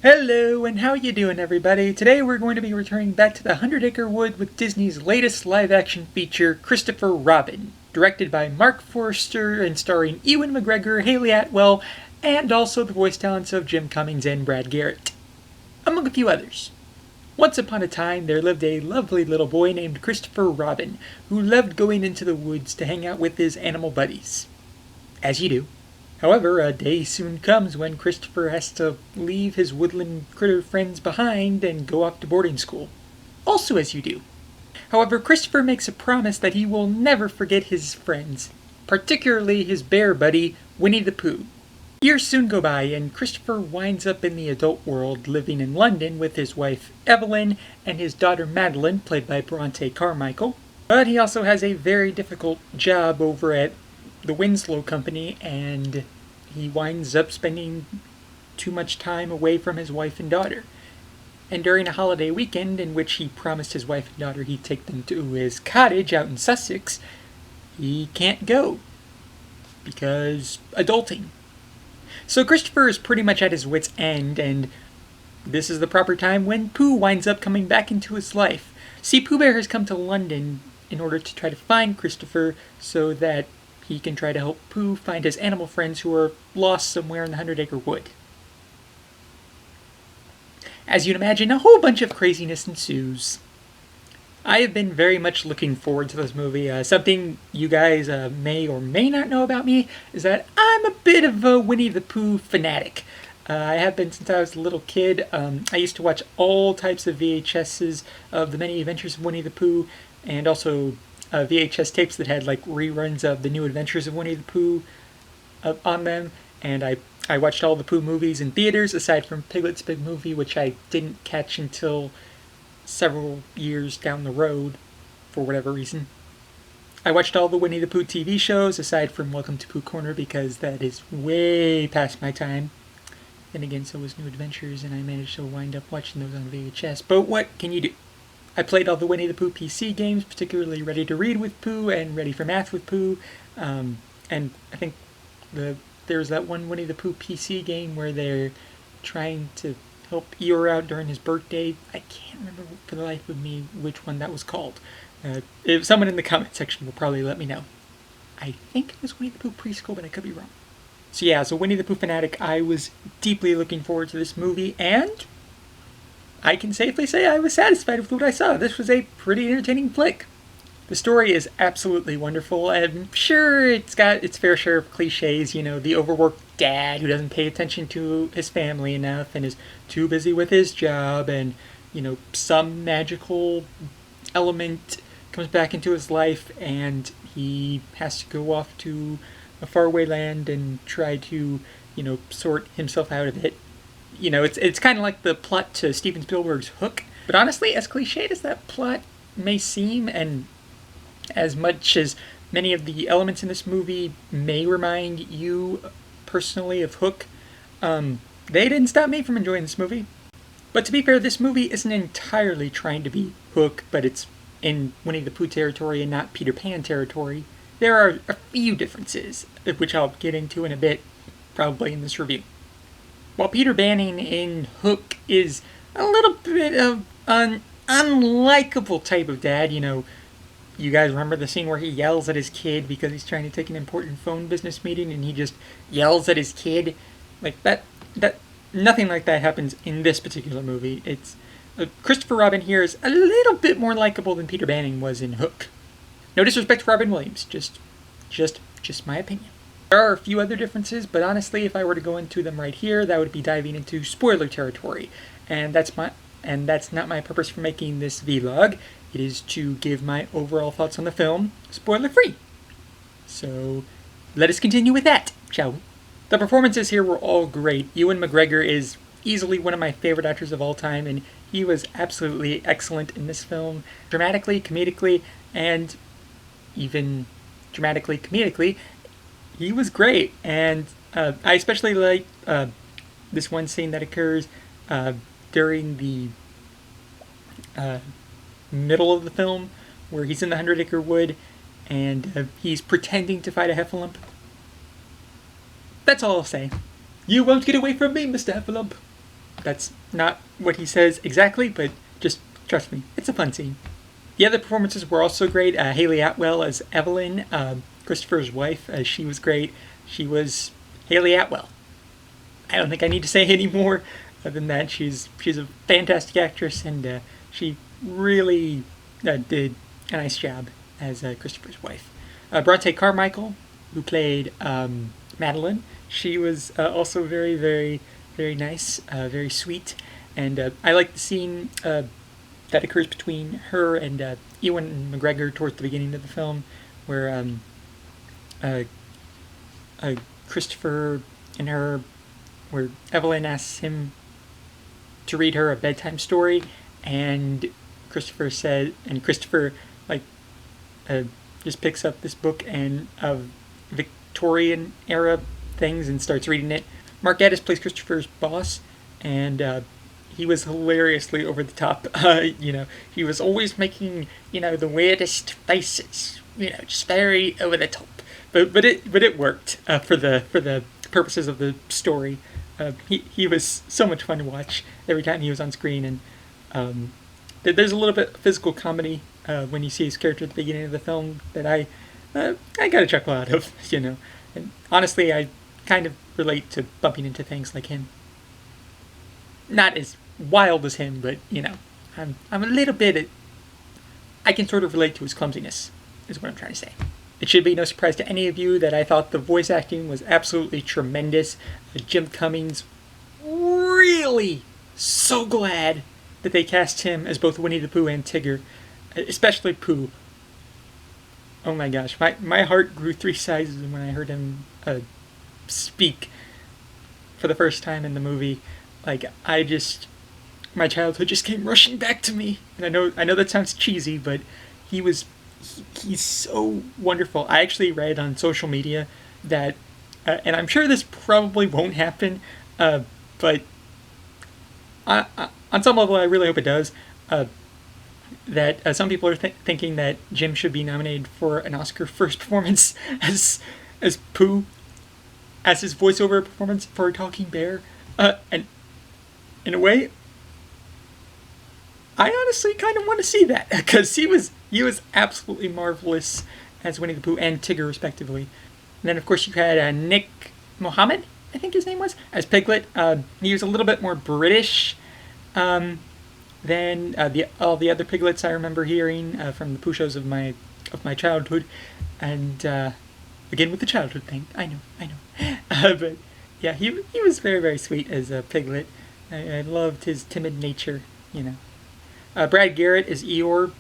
Hello, and how you doing, everybody? Today we're going to be returning back to the Hundred Acre Wood with Disney's latest live-action feature, Christopher Robin, directed by Mark Forster and starring Ewan McGregor, Haley Atwell, and also the voice talents of Jim Cummings and Brad Garrett, among a few others. Once upon a time, there lived a lovely little boy named Christopher Robin, who loved going into the woods to hang out with his animal buddies. As you do. However, a day soon comes when Christopher has to leave his woodland critter friends behind and go off to boarding school. Also as you do. However, Christopher makes a promise that he will never forget his friends, particularly his bear buddy, Winnie the Pooh. Years soon go by, and Christopher winds up in the adult world, living in London with his wife Evelyn and his daughter Madeline, played by Bronte Carmichael. But he also has a very difficult job over at the Winslow Company, and he winds up spending too much time away from his wife and daughter. And during a holiday weekend in which he promised his wife and daughter he'd take them to his cottage out in Sussex, he can't go because adulting. So Christopher is pretty much at his wit's end, and this is the proper time when Pooh winds up coming back into his life. See, Pooh Bear has come to London in order to try to find Christopher so that he can try to help Pooh find his animal friends who are lost somewhere in the Hundred Acre Wood. As you'd imagine, a whole bunch of craziness ensues. I have been very much looking forward to this movie. Something you guys may or may not know about me is that I'm a bit of a Winnie the Pooh fanatic. I have been since I was a little kid. I used to watch all types of VHSs of the many adventures of Winnie the Pooh, and also VHS tapes that had like reruns of the New Adventures of Winnie the Pooh on them, and I watched all the Pooh movies in theaters aside from Piglet's Big Movie, which I didn't catch until several years down the road for whatever reason. I watched all the Winnie the Pooh TV shows aside from Welcome to Pooh Corner because that is way past my time. Then again, so was New Adventures, and I managed to wind up watching those on VHS. But what can you do? I played all the Winnie the Pooh PC games, particularly Ready to Read with Pooh and Ready for Math with Pooh. And I think there's that one Winnie the Pooh PC game where they're trying to help Eeyore out during his birthday. I can't remember for the life of me which one that was called. If someone in the comment section will probably let me know. I think it was Winnie the Pooh Preschool, but I could be wrong. So yeah, so Winnie the Pooh fanatic, I was deeply looking forward to this movie, and I can safely say I was satisfied with what I saw. This was a pretty entertaining flick. The story is absolutely wonderful. I'm sure it's got its fair share of cliches, the overworked dad who doesn't pay attention to his family enough and is too busy with his job, and, some magical element comes back into his life and he has to go off to a faraway land and try to, sort himself out of it. It's kind of like the plot to Steven Spielberg's Hook. But honestly, as cliched as that plot may seem, and as much as many of the elements in this movie may remind you personally of Hook, they didn't stop me from enjoying this movie. But to be fair, this movie isn't entirely trying to be Hook, but it's in Winnie the Pooh territory and not Peter Pan territory. There are a few differences, which I'll get into in a bit, probably in this review. While Peter Banning in Hook is a little bit of an unlikable type of dad, you guys remember the scene where he yells at his kid because he's trying to take an important phone business meeting and he just yells at his kid? Like that nothing like that happens in this particular movie. It's Christopher Robin here is a little bit more likable than Peter Banning was in Hook. No disrespect to Robin Williams, just my opinion. There are a few other differences, but honestly, if I were to go into them right here, that would be diving into spoiler territory. And that's not my purpose for making this vlog. It is to give my overall thoughts on the film, spoiler-free. So, let us continue with that, shall we? The performances here were all great. Ewan McGregor is easily one of my favorite actors of all time, and he was absolutely excellent in this film. Dramatically, comedically, and even dramatically, comedically, he was great. And I especially like this one scene that occurs during the middle of the film where he's in the Hundred Acre Wood and he's pretending to fight a heffalump. That's all I'll say. You won't get away from me, Mr. Heffalump. That's not what he says exactly, but just trust me, it's a fun scene. The other performances were also great. Haley Atwell as Evelyn, Christopher's wife, she was great. She was Haley Atwell. I don't think I need to say any more than that. She's a fantastic actress, and she really did a nice job as Christopher's wife. Bronte Carmichael, who played Madeline, she was also very, very, very nice, very sweet, and I like the scene that occurs between her and Ewan McGregor towards the beginning of the film, where Christopher and her, where Evelyn asks him to read her a bedtime story, and Christopher like just picks up this book and of Victorian era things and starts reading it. Mark Gatiss plays Christopher's boss, and he was hilariously over the top. He was always making the weirdest faces. Just very over the top. But it worked for the purposes of the story. He was so much fun to watch every time he was on screen, and there's a little bit of physical comedy when you see his character at the beginning of the film that I got a chuckle out of. And honestly, I kind of relate to bumping into things like him. Not as wild as him, but I'm a little bit. I can sort of relate to his clumsiness, is what I'm trying to say. It should be no surprise to any of you that I thought the voice acting was absolutely tremendous. Jim Cummings, really so glad that they cast him as both Winnie the Pooh and Tigger, especially Pooh. Oh my gosh, my heart grew 3 sizes when I heard him speak for the first time in the movie. Like, my childhood just came rushing back to me. And I know that sounds cheesy, but he's so wonderful. I actually read on social media that, and I'm sure this probably won't happen, but on some level I really hope it does, that some people are thinking that Jim should be nominated for an Oscar for his performance as Pooh, as his voiceover performance for a talking bear. And in a way, I honestly kind of want to see that, because he was absolutely marvelous as Winnie the Pooh and Tigger, respectively. And then, of course, you had Nick Mohammed, I think his name was, as Piglet. He was a little bit more British than all the other Piglets I remember hearing from the Pooh shows of my childhood. And again with the childhood thing, I know. But yeah, he was very, very sweet as a Piglet. I loved his timid nature, Brad Garrett as Eeyore.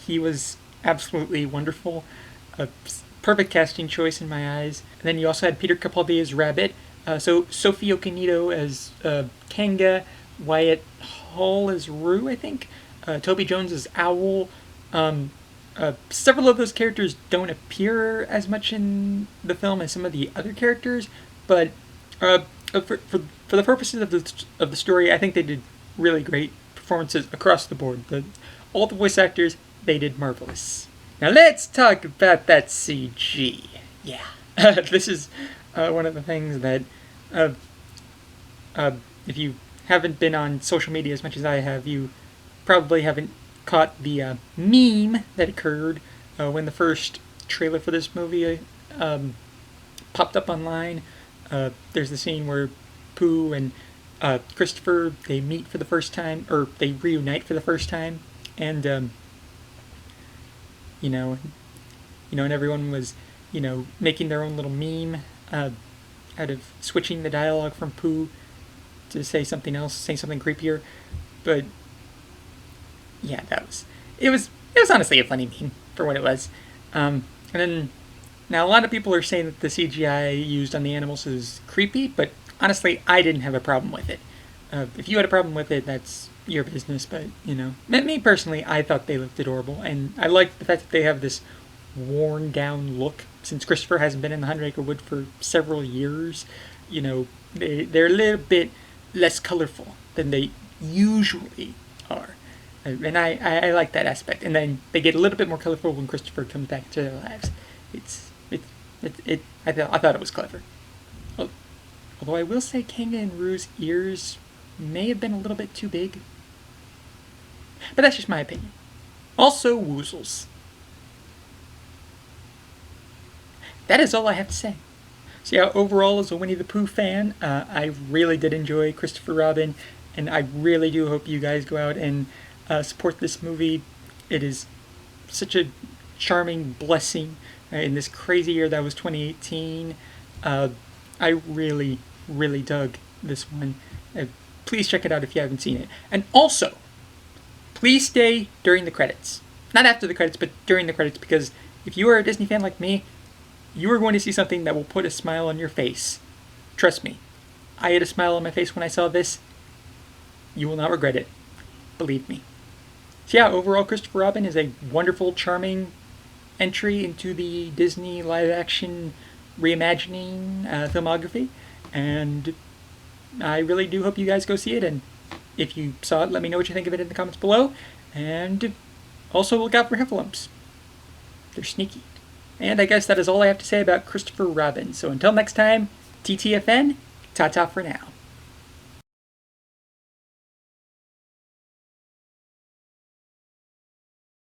He was absolutely wonderful. A perfect casting choice in my eyes. And then you also had Peter Capaldi as Rabbit. So Sophie Okonedo as Kanga. Wyatt Hall as Roo, I think. Toby Jones as Owl. Several of those characters don't appear as much in the film as some of the other characters, but for the purposes of the story, I think they did really great performances across the board. All the voice actors, they did marvelous. Now let's talk about that CG. Yeah, this is one of the things that if you haven't been on social media as much as I have, you probably haven't caught the meme that occurred when the first trailer for this movie popped up online. There's the scene where Pooh and Christopher, they meet for the first time, or they reunite for the first time, and and everyone was making their own little meme out of switching the dialogue from Pooh to say something else, say something creepier. But yeah, it was honestly a funny meme for what it was. And then now a lot of people are saying that the CGI used on the animals is creepy, but honestly, I didn't have a problem with it. If you had a problem with it, that's your business. But me personally, I thought they looked adorable, and I liked the fact that they have this worn down look. Since Christopher hasn't been in the Hundred Acre Wood for several years, they're a little bit less colorful than they usually are. And I like that aspect. And then they get a little bit more colorful when Christopher comes back into their lives. I thought it was clever. Although I will say Kanga and Roo's ears may have been a little bit too big. But that's just my opinion. Also, woozles. That is all I have to say. So yeah, overall, as a Winnie the Pooh fan, I really did enjoy Christopher Robin, and I really do hope you guys go out and support this movie. It is such a charming blessing in this crazy year that was 2018. I really, really dug this one. Please check it out if you haven't seen it. And also, please stay during the credits. Not after the credits, but during the credits, because if you are a Disney fan like me, you are going to see something that will put a smile on your face. Trust me. I had a smile on my face when I saw this. You will not regret it. Believe me. So yeah, overall, Christopher Robin is a wonderful, charming entry into the Disney live-action reimagining filmography. And I really do hope you guys go see it. And if you saw it, let me know what you think of it in the comments below. And also look out for heffalumps. They're sneaky. And I guess that is all I have to say about Christopher Robin. So until next time, TTFN, ta-ta for now.